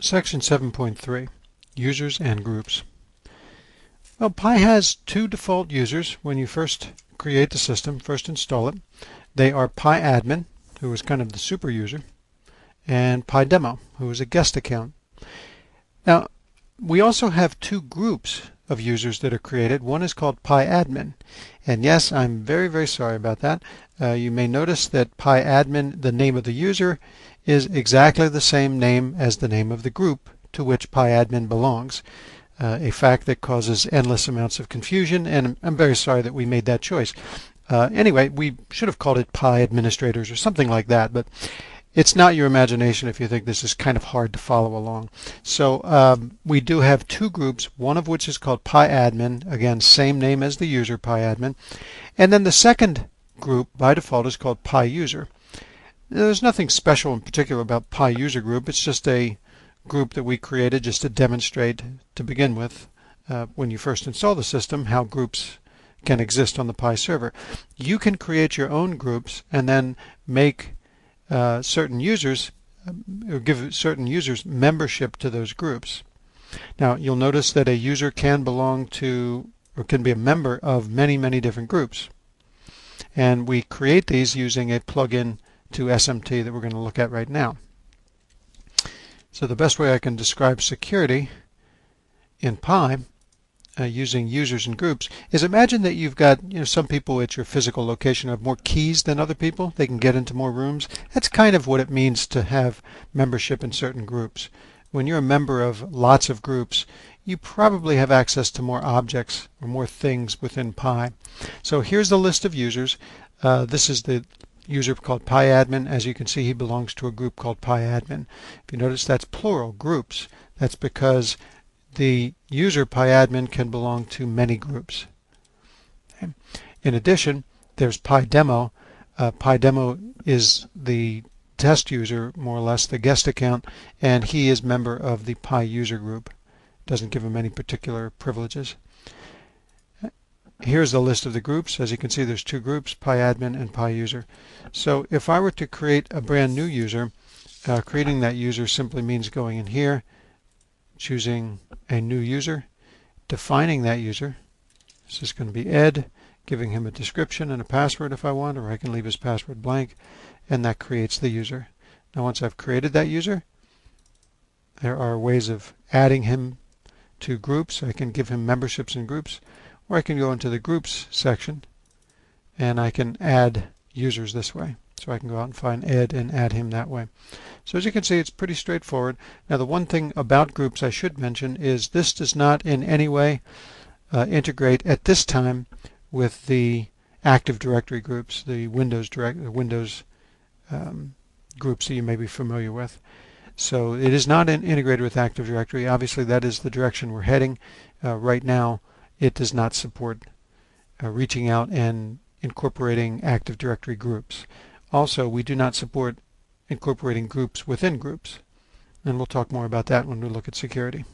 Section 7.3, Users and Groups. Well, Pi has two default users when you first create the system, first install it. They are PiAdmin, who is kind of the super user, and PiDemo, who is a guest account. Now, we also have two groups of users that are created. One is called PiAdmin, and yes, I'm very sorry about that. You may notice that PiAdmin, the name of the user, is exactly the same name as the name of the group to which PiAdmin belongs. A fact that causes endless amounts of confusion, and I'm very sorry that we made that choice. Anyway, we should have called it Pi Administrators or something like that, but it's not your imagination if you think this is kind of hard to follow along. So we do have two groups, one of which is called PiAdmin, again, same name as the user, PiAdmin, and then the second group by default is called PiUser. There's nothing special in particular about PiUser group. It's just a group that we created just to demonstrate to begin with when you first install the system how groups can exist on the Pi server. You can create your own groups and then make certain users or give certain users membership to those groups. Now you'll notice that a user can belong to or can be a member of many different groups, and we create these using a plugin to SMT that we're going to look at right now. So the best way I can describe security in Pi using users and groups is imagine that you've got some people at your physical location have more keys than other people. They can get into more rooms. That's kind of what it means to have membership in certain groups. When you're a member of lots of groups, you probably have access to more objects or more things within Pi. So here's the list of users. This is the user called PiAdmin. As you can see, he belongs to a group called PiAdmin. If you notice, that's plural, groups. That's because the user PiAdmin can belong to many groups. Okay. In addition, there's PiDemo. PiDemo is the test user, more or less, the guest account, and he is member of the PiUser group. Doesn't give him any particular privileges. Here's the list of the groups. As you can see, there's two groups, PiAdmin and PiUser. So if I were to create a brand new user, creating that user simply means going in here, choosing a new user, defining that user. This is going to be Ed, giving him a description and a password if I want, or I can leave his password blank, and that creates the user. Now once I've created that user, there are ways of adding him to groups. I can give him memberships in groups, or I can go into the groups section and I can add users this way. So I can go out and find Ed and add him that way. So as you can see, it's pretty straightforward. Now the one thing about groups I should mention is this does not in any way integrate at this time with the Active Directory groups, the Windows groups that you may be familiar with. So it is not integrated with Active Directory. Obviously that is the direction we're heading. Right now it does not support reaching out and incorporating Active Directory groups. Also, we do not support incorporating groups within groups, and we'll talk more about that when we look at security.